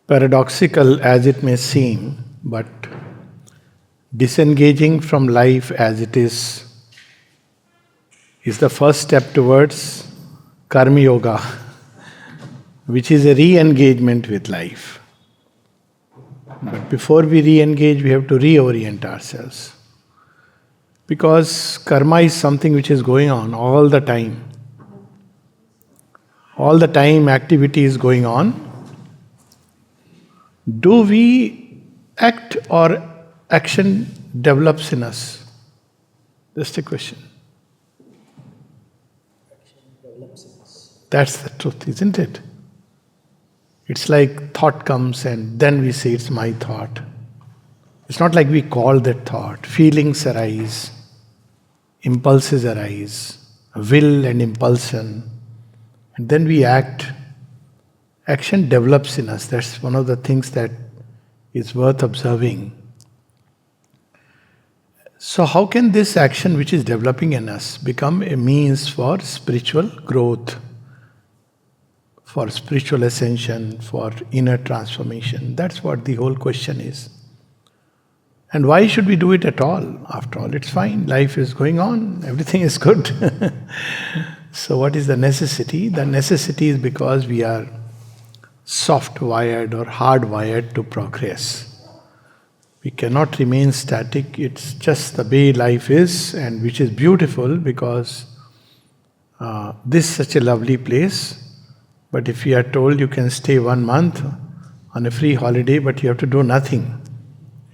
Paradoxical as it may seem, but disengaging from life as it is the first step towards karma yoga, which is a re-engagement with life. But before we re-engage, we have to reorient ourselves. Because karma is something which is going on all the time. All the time activity is going on. Do we act or action develops in us? Just a question. That's the truth, isn't it? It's like thought comes and then we say it's my thought. It's not like we call that thought. Feelings arise, impulses arise, will and impulsion, and then we act. Action develops in us. That's one of the things that is worth observing. So, how can this action which is developing in us become a means for spiritual growth, for spiritual ascension, for inner transformation? That's what the whole question is. And why should we do it at all? After all, it's fine. Life is going on. Everything is good. So, what is the necessity? The necessity is because we are soft-wired or hard-wired to progress. We cannot remain static. It's just the way life is, and which is beautiful because this is such a lovely place. But if you are told you can stay 1 month on a free holiday, but you have to do nothing,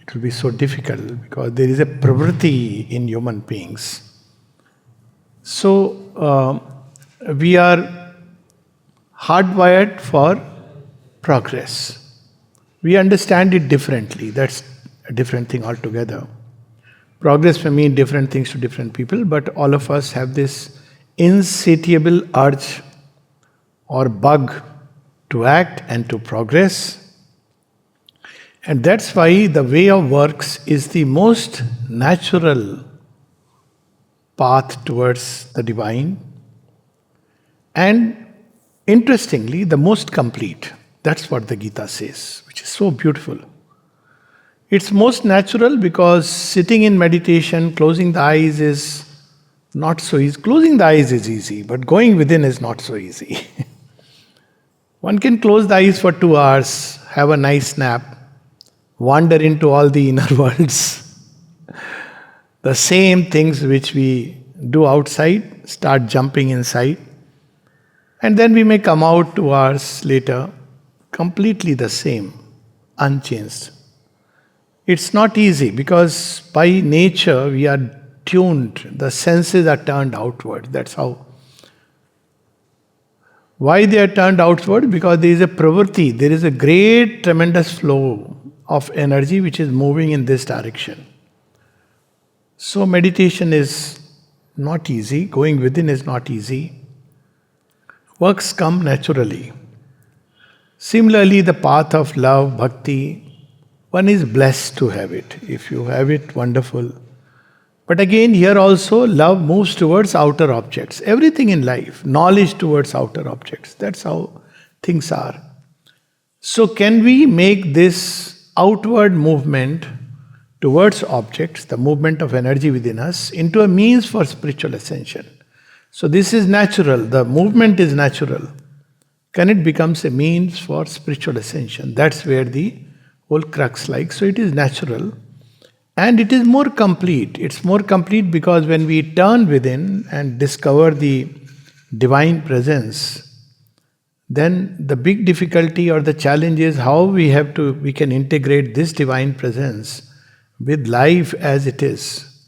it will be so difficult because there is a pravritti in human beings. So we are hardwired for progress. We understand it differently. That's a different thing altogether. Progress may mean different things to different people, but all of us have this insatiable urge or bug to act and to progress. And that's why the way of works is the most natural path towards the divine, and interestingly, the most complete. That's what the Gita says, which is so beautiful. It's most natural because sitting in meditation, closing the eyes is not so easy. Closing the eyes is easy, but going within is not so easy. One can close the eyes for 2 hours, have a nice nap, wander into all the inner worlds. The same things which we do outside start jumping inside. And then we may come out 2 hours later, completely the same, unchanged. It's not easy because by nature we are tuned, the senses are turned outward. That's how. Why they are turned outward? Because there is a pravritti, there is a great, tremendous flow of energy which is moving in this direction. So meditation is not easy, going within is not easy. Works come naturally. Similarly, the path of love, bhakti, one is blessed to have it. If you have it, wonderful. But again, here also, love moves towards outer objects. Everything in life, knowledge towards outer objects. That's how things are. So, can we make this outward movement towards objects, the movement of energy within us, into a means for spiritual ascension? So, this is natural. The movement is natural. Can it becomes a means for spiritual ascension? That's where the whole crux lies. So, it is natural. And it is more complete. It's more complete because when we turn within and discover the divine presence, then the big difficulty or the challenge is how we can integrate this divine presence with life as it is,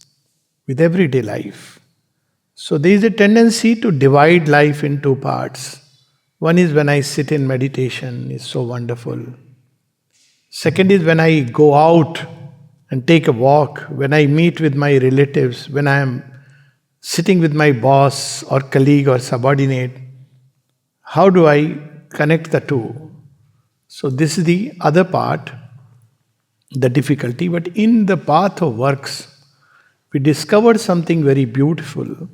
with everyday life. So there is a tendency to divide life in 2 parts. One is when I sit in meditation, it's so wonderful. Second is when I go out and take a walk, when I meet with my relatives, when I am sitting with my boss or colleague or subordinate, how do I connect the two? So this is the other part, the difficulty. But in the path of works, we discovered something very beautiful.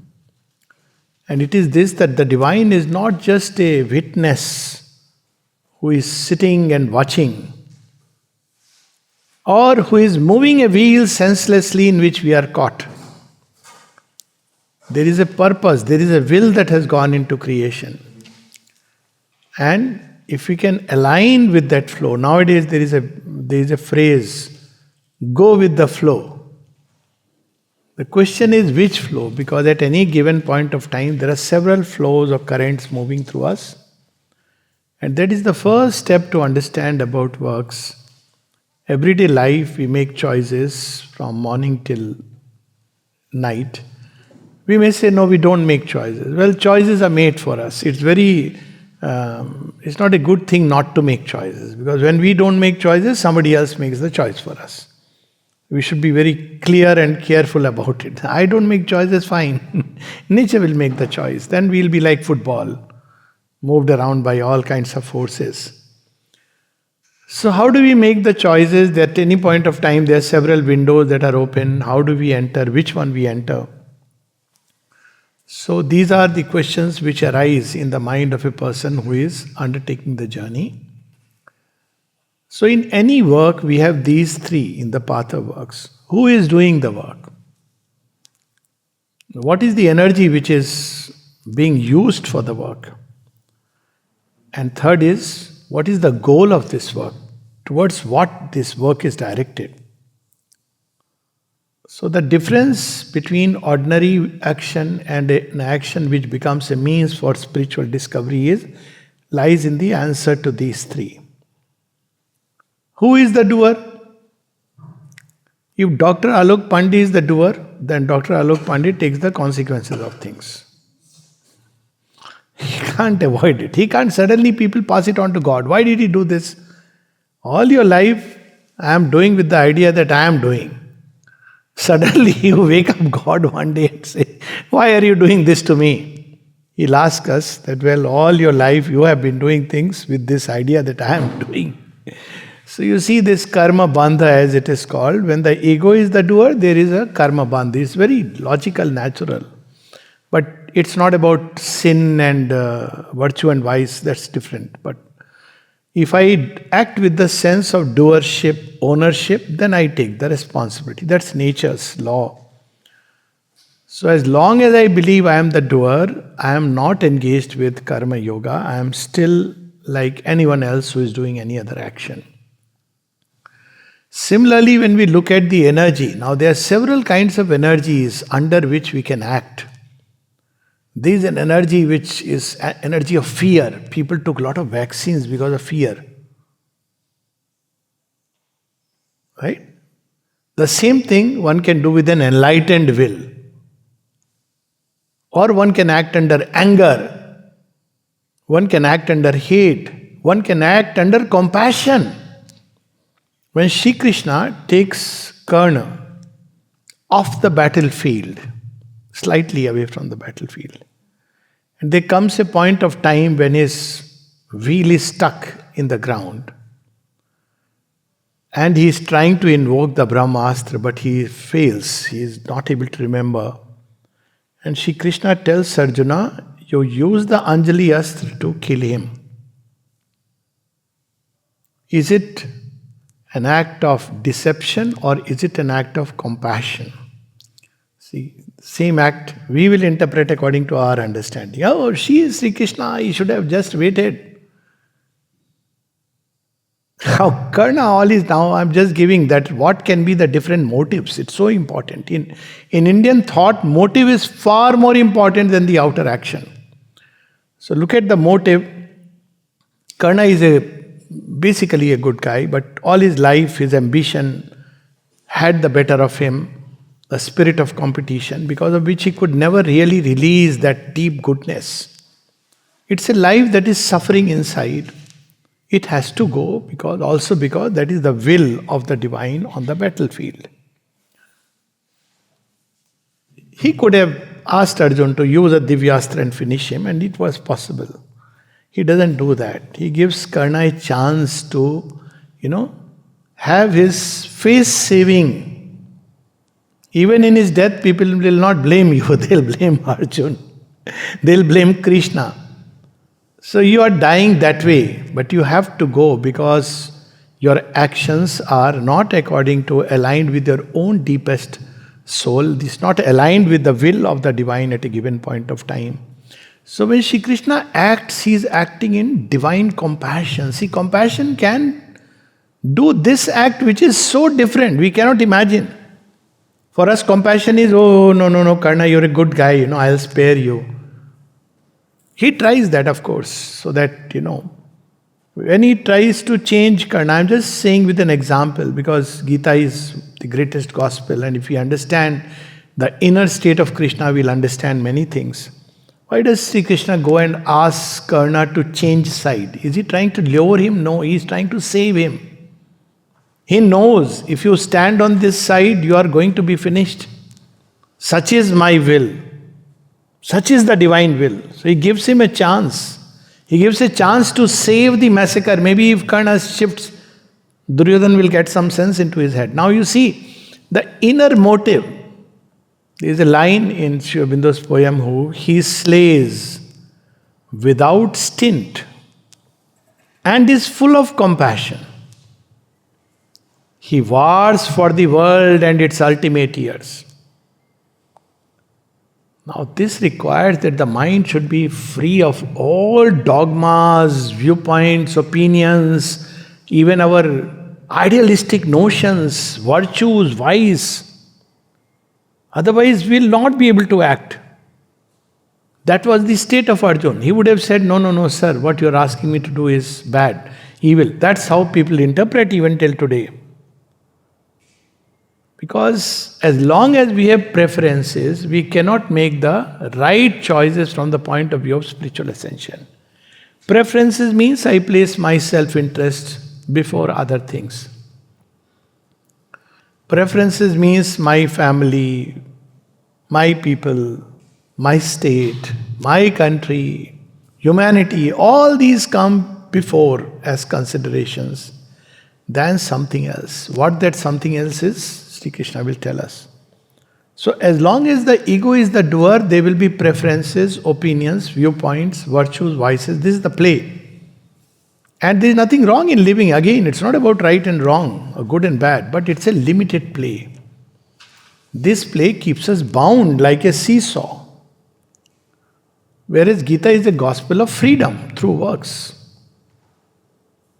And it is this, that the divine is not just a witness who is sitting and watching, or who is moving a wheel senselessly in which we are caught. There is a purpose, there is a will that has gone into creation. And if we can align with that flow, nowadays there is a phrase, go with the flow. The question is which flow, because at any given point of time there are several flows or currents moving through us. And that is the first step to understand about works. Everyday life we make choices from morning till night. We may say, no, we don't make choices. Well, choices are made for us. It's not a good thing not to make choices, because when we don't make choices, somebody else makes the choice for us. We should be very clear and careful about it. I don't make choices, fine. Nature will make the choice. Then we'll be like football, moved around by all kinds of forces. So how do we make the choices? That at any point of time there are several windows that are open. How do we enter? Which one we enter? So these are the questions which arise in the mind of a person who is undertaking the journey. So in any work we have these three in the path of works. Who is doing the work? What is the energy which is being used for the work? And third is, what is the goal of this work? Towards what this work is directed? So the difference between ordinary action and an action which becomes a means for spiritual discovery lies in the answer to these three. Who is the doer? If Dr. Alok Pandey is the doer, then Dr. Alok Pandey takes the consequences of things. He can't avoid it. He can't suddenly people pass it on to God. Why did he do this? All your life I am doing with the idea that I am doing. Suddenly you wake up God one day and say, why are you doing this to me? He'll ask us that, well, all your life you have been doing things with this idea that I am doing. So you see this karma bandha, as it is called. When the ego is the doer, there is a karma bandha. It's very logical, natural. But it's not about sin and virtue and vice, that's different. But if I act with the sense of doership, ownership, then I take the responsibility. That's nature's law. So as long as I believe I am the doer, I am not engaged with karma yoga. I am still like anyone else who is doing any other action. Similarly, when we look at the energy, now there are several kinds of energies under which we can act. There is an energy which is an energy of fear. People took a lot of vaccines because of fear. Right? The same thing one can do with an enlightened will. Or one can act under anger. One can act under hate. One can act under compassion. When Sri Krishna takes Karna off the battlefield, slightly away from the battlefield, and there comes a point of time when his wheel is stuck in the ground, and he is trying to invoke the Brahmastra, but he fails. He is not able to remember. And Sri Krishna tells Arjuna, you use the Anjali Astra to kill him. Is it an act of deception or is it an act of compassion? See, same act we will interpret according to our understanding. Oh, she is Sri Krishna, he should have just waited. How Karna all is now, I'm just giving that what can be the different motives. It's so important. In Indian thought, motive is far more important than the outer action. So look at the motive. Karna is basically a good guy, but all his life, his ambition had the better of him, the spirit of competition, because of which he could never really release that deep goodness. It's a life that is suffering inside. It has to go because that is the will of the divine on the battlefield. He could have asked Arjuna to use a Divyastra and finish him, and it was possible. He doesn't do that. He gives Karna a chance to, have his face saving. Even in his death, people will not blame you. They'll blame Arjuna. They'll blame Krishna. So you are dying that way, but you have to go because your actions are not according to aligned with your own deepest soul. It's not aligned with the will of the divine at a given point of time. So when Shri Krishna acts, he is acting in divine compassion. See, compassion can do this act which is so different, we cannot imagine. For us, compassion is, oh, no, no, no, Karna, you're a good guy, I'll spare you. He tries that, of course, so that, when he tries to change Karna, I'm just saying with an example because Gita is the greatest gospel, and if we understand the inner state of Krishna, we'll understand many things. Why does Sri Krishna go and ask Karna to change side? Is he trying to lure him? No, he is trying to save him. He knows if you stand on this side, you are going to be finished. Such is my will. Such is the divine will. So he gives him a chance. He gives a chance to save the massacre. Maybe if Karna shifts, Duryodhan will get some sense into his head. Now you see, the inner motive. There is a line in Sri Aurobindo's poem, who he slays without stint and is full of compassion. He wars for the world and its ultimate years. Now, this requires that the mind should be free of all dogmas, viewpoints, opinions, even our idealistic notions, virtues, vice. Otherwise, we will not be able to act. That was the state of Arjuna. He would have said, no, no, no, sir, what you are asking me to do is bad, evil. That's how people interpret even till today. Because as long as we have preferences, we cannot make the right choices from the point of view of spiritual ascension. Preferences means I place my self-interest before other things. Preferences means my family, my people, my state, my country, humanity, all these come before as considerations than something else. What that something else is, Sri Krishna will tell us. So as long as the ego is the doer, there will be preferences, opinions, viewpoints, virtues, vices. This is the play. And there is nothing wrong in living. Again, it's not about right and wrong, or good and bad, but it's a limited play. This play keeps us bound like a seesaw. Whereas Gita is the gospel of freedom through works.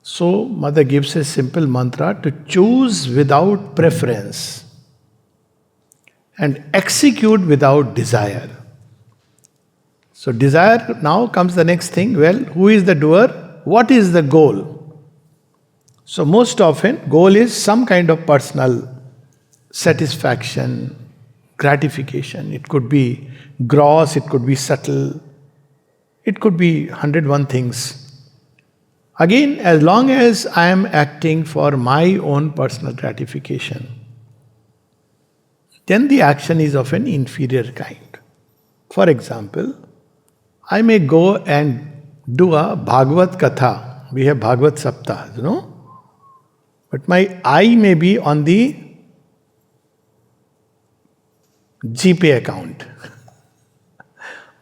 So, Mother gives a simple mantra to choose without preference and execute without desire. So, desire, now comes the next thing. Well, who is the doer? What is the goal? So, most often, goal is some kind of personal satisfaction, gratification. It could be gross, it could be subtle, it could be 101 things. Again, as long as I am acting for my own personal gratification, then the action is of an inferior kind. For example, I may go and do a Bhagavad Katha. We have Bhagavad Saptah, But my eye may be on the GPay account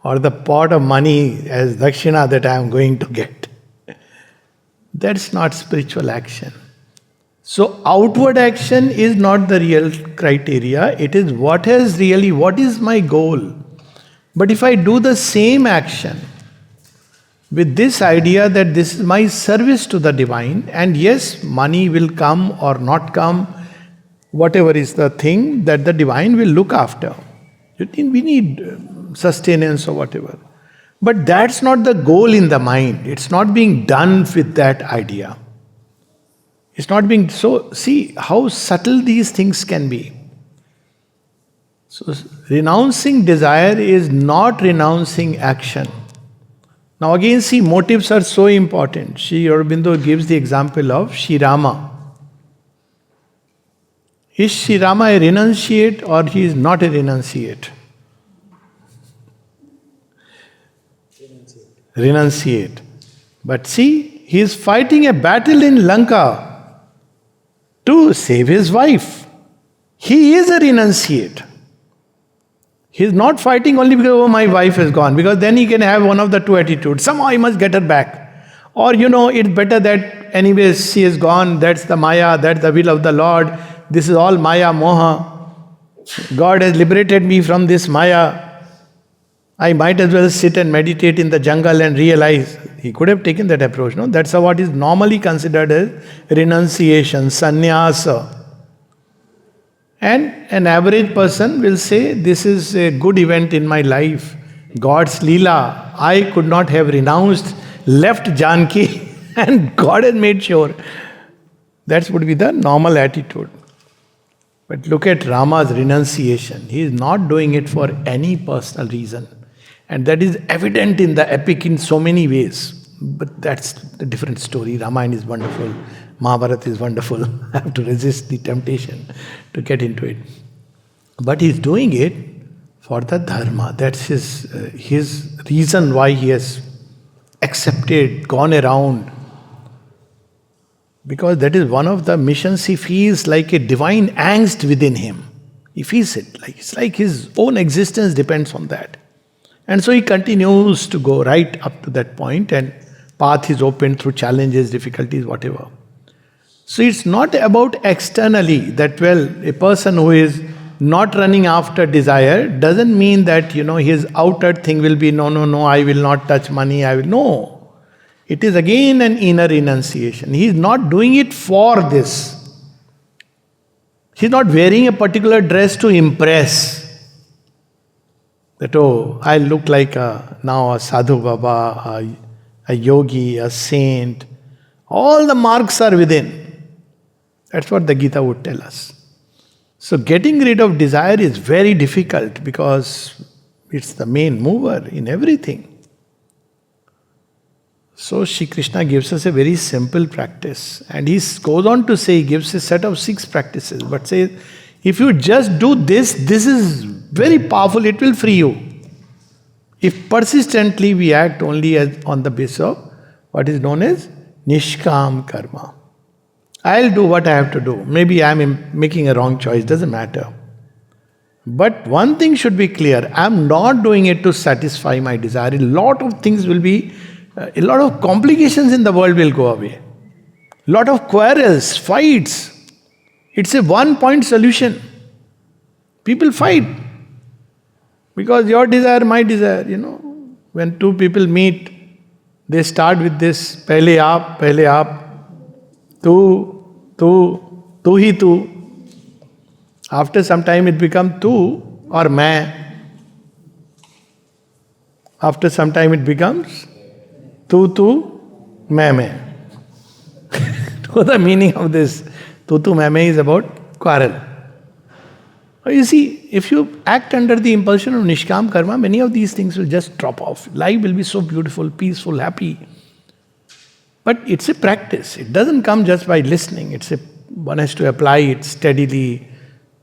or the pot of money as dakshina that I am going to get. That's not spiritual action. So outward action is not the real criteria. It is what is my goal. But if I do the same action with this idea that this is my service to the divine, and yes, money will come or not come, whatever is the thing that the divine will look after. We need sustenance or whatever. But that's not the goal in the mind. It's not being done with that idea. It's not being so. See how subtle these things can be. So, renouncing desire is not renouncing action. Now, again, see, motives are so important. Sri Aurobindo gives the example of Sri Rama. Is Sri Rama a renunciate or he is not a renunciate? Renunciate. But see, he is fighting a battle in Lanka to save his wife. He is a renunciate. He's not fighting only because, oh, my wife is gone, because then he can have one of the two attitudes. Somehow I must get her back. Or, it's better that anyways she is gone, that's the Maya, that's the will of the Lord. This is all Maya, Moha. God has liberated me from this Maya. I might as well sit and meditate in the jungle and realize. He could have taken that approach, no? That's what is normally considered as renunciation, sannyasa. And an average person will say, this is a good event in my life. God's Leela. I could not have renounced, left Janki, and God has made sure. That would be the normal attitude. But look at Rama's renunciation. He is not doing it for any personal reason. And that is evident in the epic in so many ways. But that's a different story. Ramayana is wonderful. Mahabharata is wonderful. I have to resist the temptation to get into it. But he's doing it for the dharma. That's his reason why he has accepted, gone around. Because that is one of the missions he feels like a divine angst within him. He feels it. It's like his own existence depends on that. And so he continues to go right up to that point, and path is opened through challenges, difficulties, whatever. So it's not about externally that, a person who is not running after desire doesn't mean that, his outer thing will be, no, I will not touch money, No. It is again an inner renunciation. He is not doing it for this. He is not wearing a particular dress to impress. That, I look like now a sadhu baba, a yogi, a saint. All the marks are within. That's what the Gita would tell us. So getting rid of desire is very difficult because it's the main mover in everything. So Shri Krishna gives us a very simple practice. And he goes on to say, he gives a set of 6 practices, but says, if you just do this is very powerful, it will free you. If persistently we act only on the basis of what is known as nishkam karma. I'll do what I have to do. Maybe I'm making a wrong choice, doesn't matter. But one thing should be clear, I'm not doing it to satisfy my desire. A lot of things will be, a lot of complications in the world will go away. A lot of quarrels, fights. It's a one-point solution. People fight because your desire, my desire, When two people meet, they start with this, pehle aap, tu hi tu. After some time it becomes tu or main. After some time it becomes tu, main. So the meaning of this tu, main is about quarrel. You see, if you act under the impulsion of nishkam karma, many of these things will just drop off. Life will be so beautiful, peaceful, happy. But it's a practice. It doesn't come just by listening. One has to apply it steadily,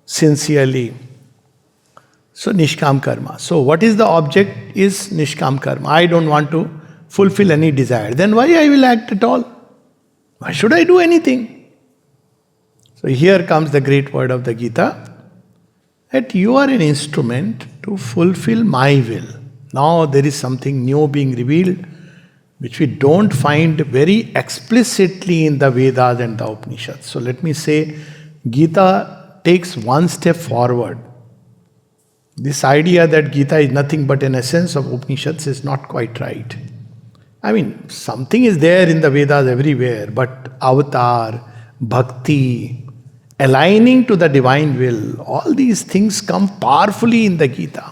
sincerely. So nishkam karma. So what is the object is nishkam karma. I don't want to fulfill any desire. Then why I will act at all? Why should I do anything? So here comes the great word of the Gita, that you are an instrument to fulfill my will. Now there is something new being revealed, which we don't find very explicitly in the Vedas and the Upanishads. So let me say, Gita takes one step forward. This idea that Gita is nothing but an essence of Upanishads is not quite right. Something is there in the Vedas everywhere, but avatar, bhakti, aligning to the divine will, all these things come powerfully in the Gita.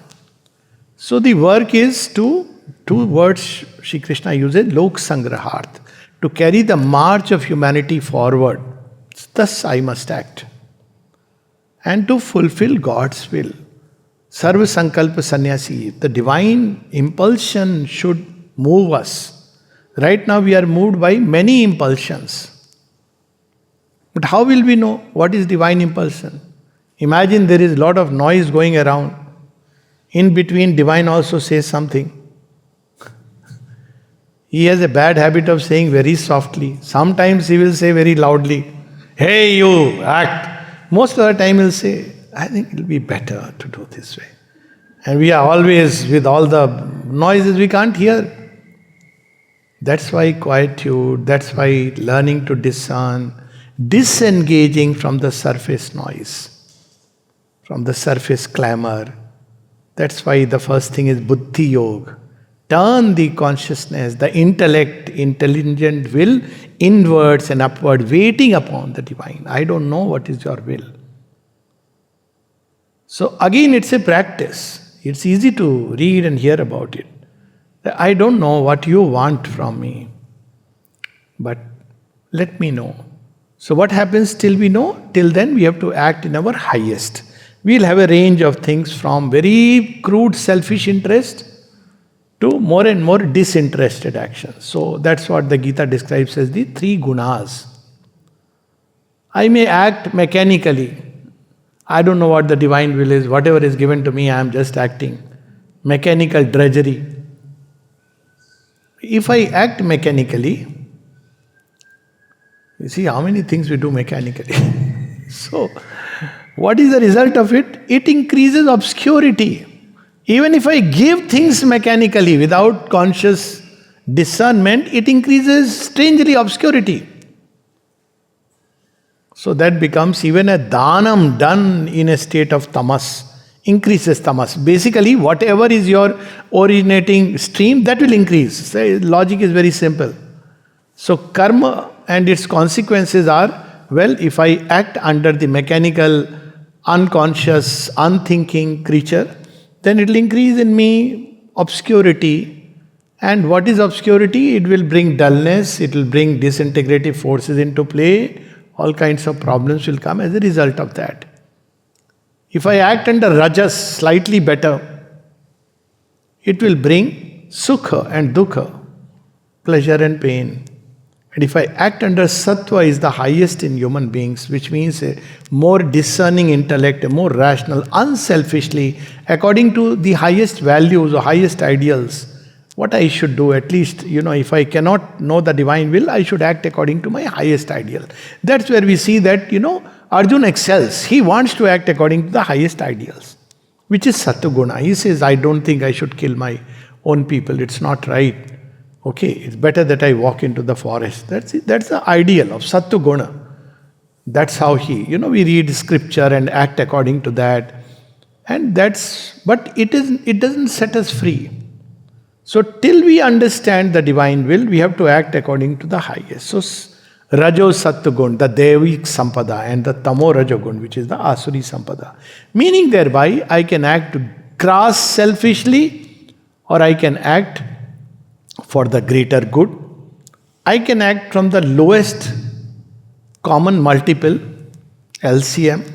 So the work is two words Shri Krishna uses, lok sangrahart, to carry the march of humanity forward. Thus I must act. And to fulfill God's will. Sarva sankalpa sannyasi, the divine impulsion should move us. Right now we are moved by many impulsions. But how will we know what is divine impulsion? Imagine there is a lot of noise going around. In between, divine also says something. He has a bad habit of saying very softly. Sometimes he will say very loudly, hey you, act. Most of the time he will say, I think it will be better to do this way. And we are always, with all the noises, we can't hear. That's why quietude, that's why learning to discern, disengaging from the surface noise, from the surface clamor. That's why the first thing is Buddhi Yoga. Turn the consciousness, the intellect, intelligent will inwards and upward, waiting upon the divine. I don't know what is your will. So again, it's a practice. It's easy to read and hear about it. I don't know what you want from me, but let me know. So what happens till we know? Till then we have to act in our highest. We'll have a range of things from very crude selfish interest to more and more disinterested actions. So that's what the Gita describes as the three gunas. I may act mechanically. I don't know what the divine will is. Whatever is given to me, I am just acting. Mechanical drudgery. If I act mechanically, you see how many things we do mechanically. So, what is the result of it? It increases obscurity. Even if I give things mechanically without conscious discernment, it increases strangely obscurity. So that becomes even a dhanam done in a state of tamas, increases tamas. Basically, whatever is your originating stream, that will increase. So logic is very simple. So karma and its consequences are, well, if I act under the mechanical, unconscious, unthinking creature, then it will increase in me obscurity. And what is obscurity? It will bring dullness, it will bring disintegrative forces into play, all kinds of problems will come as a result of that. If I act under rajas slightly better, it will bring sukha and dukha, pleasure and pain. And if I act under sattva is the highest in human beings, which means a more discerning intellect, a more rational, unselfishly, according to the highest values or highest ideals, what I should do, at least, if I cannot know the divine will, I should act according to my highest ideal. That's where we see that, Arjuna excels. He wants to act according to the highest ideals, which is Sattva-guna. He says, I don't think I should kill my own people. It's not right. Okay, it's better that I walk into the forest. That's it. That's the ideal of Sattva-guna. That's how we read scripture and act according to that. And but it doesn't set us free. So till we understand the divine will, we have to act according to the highest. So Rajo Sattva-gun, the Devik Sampada, and the Tamo Rajogun, which is the Asuri Sampada. Meaning thereby, I can act crass selfishly, or I can act for the greater good. I can act from the lowest common multiple, LCM.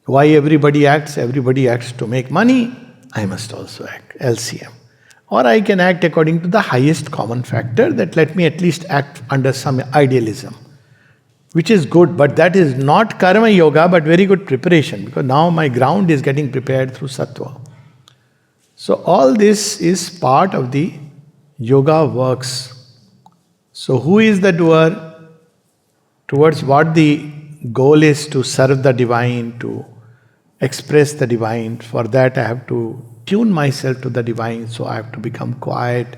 Why everybody acts? Everybody acts to make money. I must also act, LCM. Or I can act according to the highest common factor, that let me at least act under some idealism, which is good, but that is not karma yoga, but very good preparation, because now my ground is getting prepared through sattva. So all this is part of the yoga works. So who is the doer? Towards what the goal is to serve the divine, to express the divine. For that I have to tune myself to the divine, so I have to become quiet.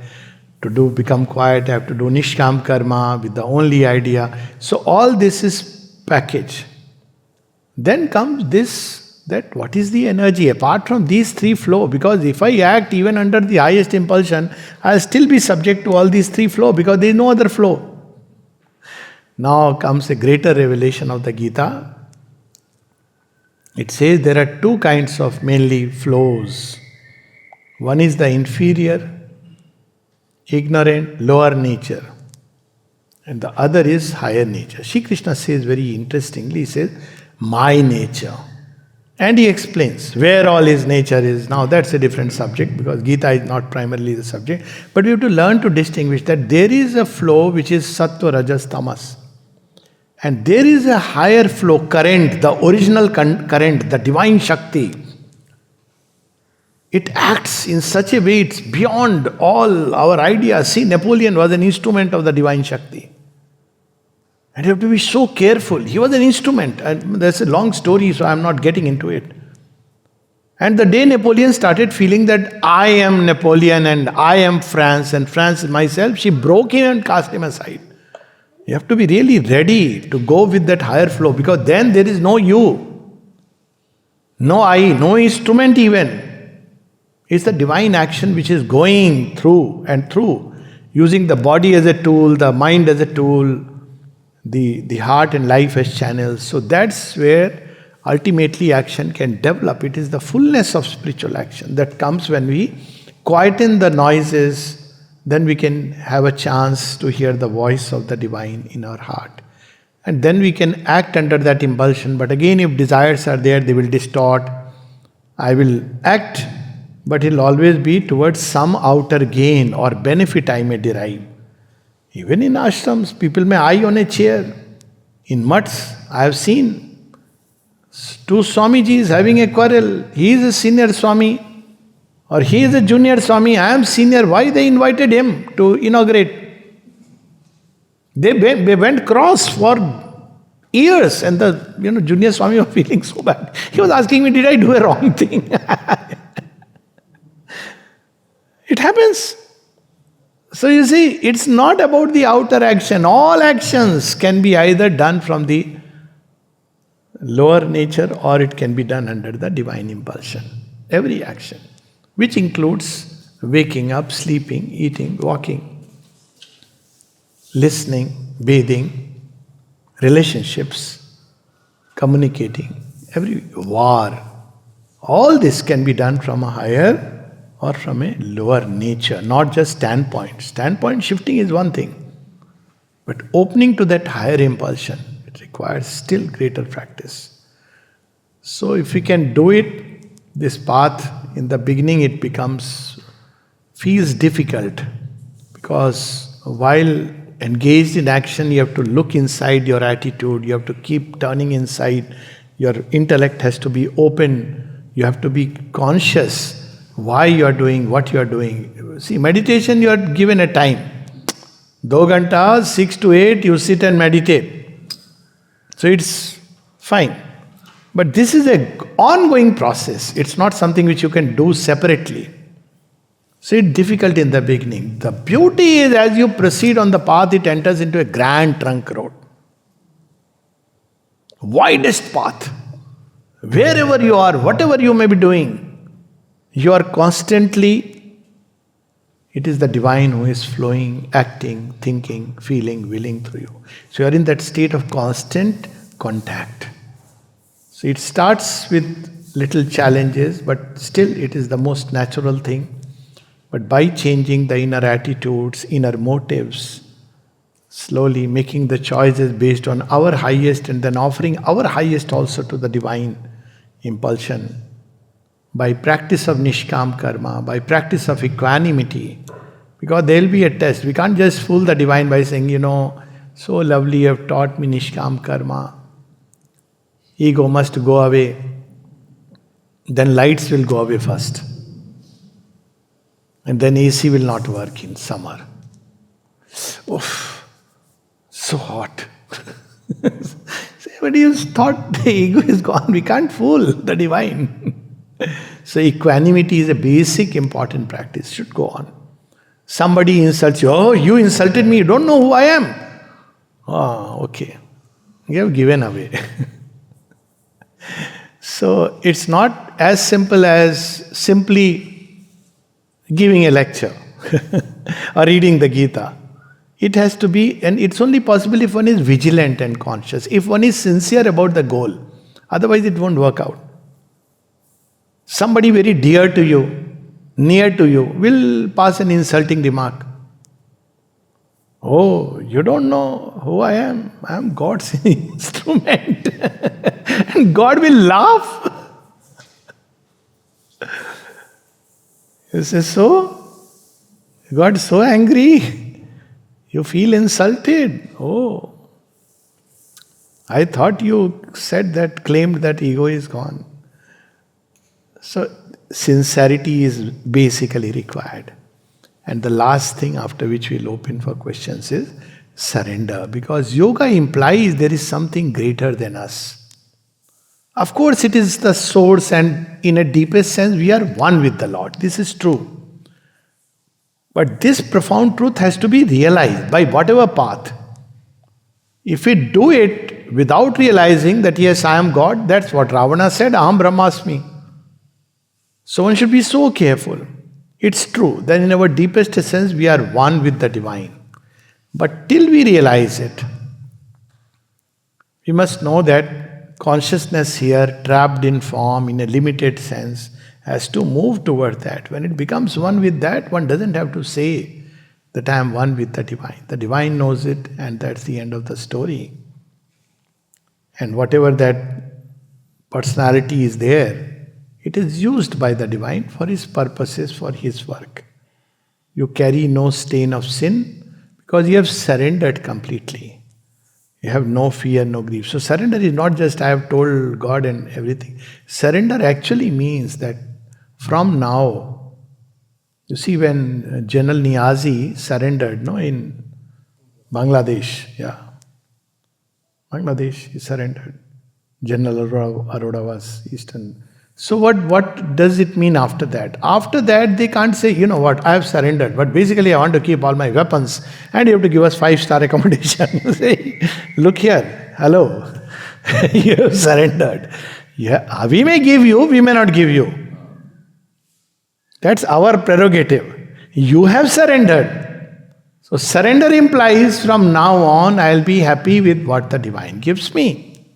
To become quiet, I have to do nishkam karma with the only idea. So all this is package. Then comes this, that what is the energy? Apart from these three flow, because if I act even under the highest impulsion, I'll still be subject to all these three flow, because there is no other flow. Now comes a greater revelation of the Gita. It says there are two kinds of mainly flows. One is the inferior, ignorant, lower nature. And the other is higher nature. Shri Krishna says very interestingly, he says, my nature. And he explains where all his nature is. Now that's a different subject, because Gita is not primarily the subject. But we have to learn to distinguish that there is a flow which is sattva, rajas, tamas. And there is a higher flow, current, the original current, the divine Shakti. It acts in such a way, it's beyond all our ideas. See, Napoleon was an instrument of the divine Shakti. And you have to be so careful. He was an instrument. And there's a long story, so I'm not getting into it. And the day Napoleon started feeling that I am Napoleon and I am France and France is myself, she broke him and cast him aside. You have to be really ready to go with that higher flow, because then there is no you, no I, no instrument even. It's the divine action which is going through and through, using the body as a tool, the mind as a tool, the heart and life as channels. So that's where ultimately action can develop. It is the fullness of spiritual action that comes when we quieten the noises, then we can have a chance to hear the voice of the divine in our heart. And then we can act under that impulsion. But again, if desires are there, they will distort. I will act, but it will always be towards some outer gain or benefit I may derive. Even in ashrams, people may eye on a chair. In mutts, I have seen two Swamijis having a quarrel. He is a senior Swami or he is a junior Swami. I am senior. Why they invited him to inaugurate? They went cross for years, and the junior Swami was feeling so bad. He was asking me, did I do a wrong thing? It happens. So you see, it's not about the outer action. All actions can be either done from the lower nature or it can be done under the divine impulsion. Every action, which includes waking up, sleeping, eating, walking, listening, bathing, relationships, communicating, every war. All this can be done from a higher or from a lower nature, not just standpoint. Standpoint shifting is one thing, but opening to that higher impulsion, it requires still greater practice. So if we can do it, this path, in the beginning it feels difficult, because while engaged in action, you have to look inside your attitude, you have to keep turning inside, your intellect has to be open, you have to be conscious why you are doing what you are doing. See, meditation, you are given a time. 2 ghantas, 6 to 8, you sit and meditate. So it's fine. But this is an ongoing process. It's not something which you can do separately. So it's difficult in the beginning. The beauty is, as you proceed on the path, it enters into a grand trunk road. Widest path. Wherever you are, whatever you may be doing, you are constantly, it is the divine who is flowing, acting, thinking, feeling, willing through you. So you are in that state of constant contact. So it starts with little challenges, but still it is the most natural thing. But by changing the inner attitudes, inner motives, slowly making the choices based on our highest and then offering our highest also to the divine impulsion, by practice of nishkam karma, by practice of equanimity, because there will be a test. We can't just fool the divine by saying, so lovely, you have taught me nishkam karma. Ego must go away. Then lights will go away first. And then AC will not work in summer. Oof, so hot. But you thought the ego is gone. We can't fool the divine. So equanimity is a basic important practice. Should go on. Somebody insults you. Oh, you insulted me. You don't know who I am. Oh, okay. You have given away. So it's not as simple as simply giving a lecture or reading the Gita. It has to be, and it's only possible if one is vigilant and conscious, if one is sincere about the goal. Otherwise it won't work out. Somebody very dear to you, near to you, will pass an insulting remark. Oh, you don't know who I am? I am God's instrument. And God will laugh. You say, so? God is so angry. You feel insulted. Oh. I thought you said that, claimed that ego is gone. So, sincerity is basically required. And the last thing after which we'll open for questions is surrender. Because yoga implies there is something greater than us. Of course, it is the source, and in a deepest sense, we are one with the Lord. This is true. But this profound truth has to be realized by whatever path. If we do it without realizing that yes, I am God, that's what Ravana said, Aham Brahmasmi. So one should be so careful. It's true that in our deepest essence we are one with the divine. But till we realize it, we must know that consciousness here, trapped in form in a limited sense, has to move toward that. When it becomes one with that, one doesn't have to say that I am one with the divine. The divine knows it, and that's the end of the story. And whatever that personality is there, it is used by the divine for his purposes, for his work. You carry no stain of sin because you have surrendered completely. You have no fear, no grief. So surrender is not just I have told God and everything. Surrender actually means that from now, you see, when General Niazi surrendered, no, in Bangladesh, Bangladesh, he surrendered. General Arora was Eastern. So what does it mean after that? After that, they can't say, you know what, I have surrendered, but basically I want to keep all my weapons, and you have to give us 5-star accommodation. Say, look here, hello, you have surrendered. Yeah, we may give you, we may not give you. That's our prerogative. You have surrendered. So surrender implies from now on I'll be happy with what the divine gives me.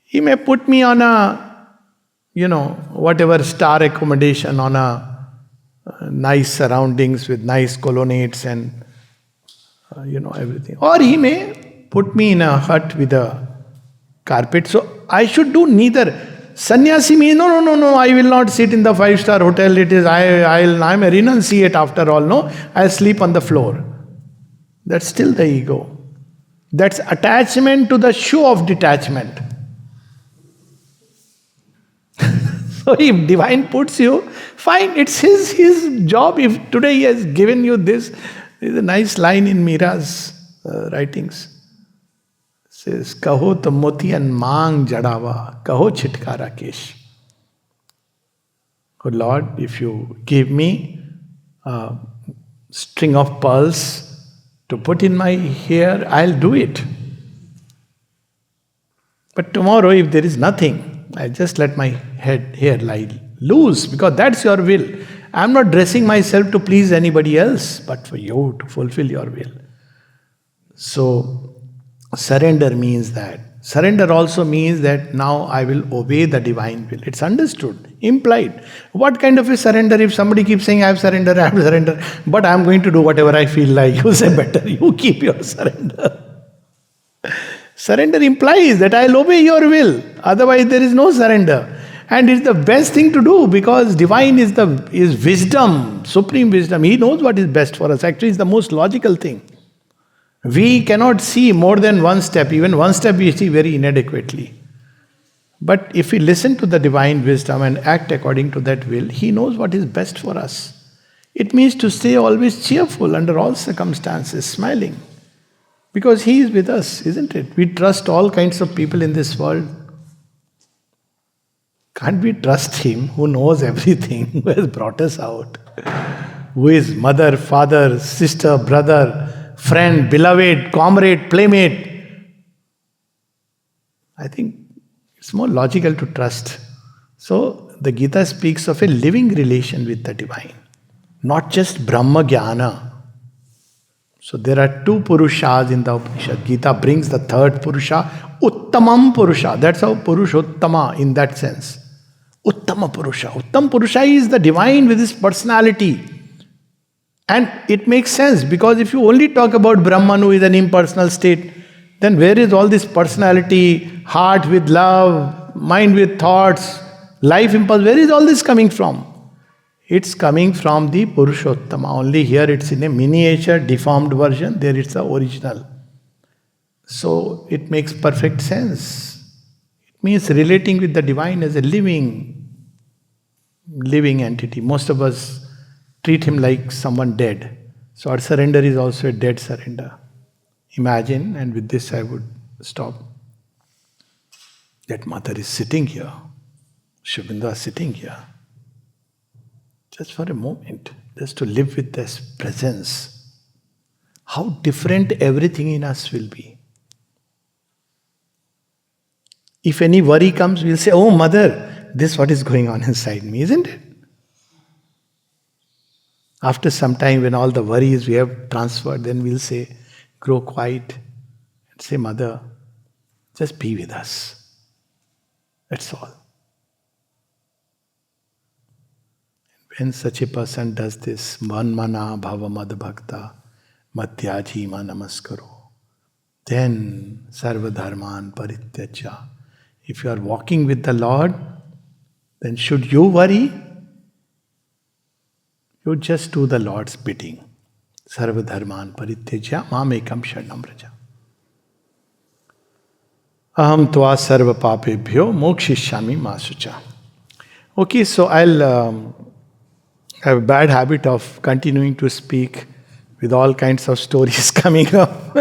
He may put me on a, whatever star accommodation, on a nice surroundings with nice colonnades and, everything. Or he may put me in a hut with a carpet. So I should do neither. Sannyasi means, no, I will not sit in the 5-star hotel. It is, I'm a renunciate after all. No, I'll sleep on the floor. That's still the ego. That's attachment to the show of detachment. So if divine puts you, fine, it's his job. If today he has given you this, there's a nice line in Mira's writings. Says, Kaho to moti and mang jadawa, kaho chitkara kesh. Oh Lord, if you give me a string of pearls to put in my hair, I'll do it. But tomorrow, if there is nothing, I'll just let my hair lie loose, because that's your will. I'm not dressing myself to please anybody else, but for you to fulfill your will. So, surrender means that. Surrender also means that now I will obey the divine will. It's understood, implied. What kind of a surrender? If somebody keeps saying, I have surrendered, but I'm going to do whatever I feel like, you say better, you keep your surrender. Surrender implies that I'll obey your will. Otherwise, there is no surrender. And it's the best thing to do, because divine is wisdom, supreme wisdom. He knows what is best for us. Actually, it's the most logical thing. We cannot see more than one step. Even one step we see very inadequately. But if we listen to the divine wisdom and act according to that will, He knows what is best for us. It means to stay always cheerful under all circumstances, smiling. Because He is with us, isn't it? We trust all kinds of people in this world. Can't we trust Him who knows everything, who has brought us out? Who is mother, father, sister, brother, friend, beloved, comrade, playmate. I think it's more logical to trust. So the Gita speaks of a living relation with the divine, not just Brahma Jnana. So there are two Purushas in the Upanishad. Gita brings the third Purusha, Uttamam Purusha. That's how Purushottama in that sense. Uttama Purusha. Uttam Purusha is the divine with his personality. And it makes sense, because if you only talk about Brahman, who is an impersonal state, then where is all this personality, heart with love, mind with thoughts, life impulse, where is all this coming from? It's coming from the Purushottama. Only here it's in a miniature, deformed version, there it's the original. So it makes perfect sense. It means relating with the divine as a living entity. Most of us treat him like someone dead. So our surrender is also a dead surrender. Imagine, and with this I would stop. That mother is sitting here. Sri Aurobindo is sitting here. Just for a moment, just to live with this presence. How different everything in us will be. If any worry comes, we'll say, "Oh, mother, this is what is going on inside me," isn't it? After some time, when all the worries we have transferred, then we'll say, grow quiet and say, "Mother, just be with us." That's all. When such a person does this, manmana bhava mad bhakta matyaji ma namaskaro, then sarva dharman parityaja. If you are walking with the Lord, then should you worry? You just do the Lord's bidding. Sarva dharman parityaja mamekam sharanam vraja. Aham tva sarva papebhyo mokshishyami masucha. Okay, so I'll have a bad habit of continuing to speak with all kinds of stories coming up,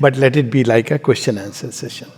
but let it be like a question answer session.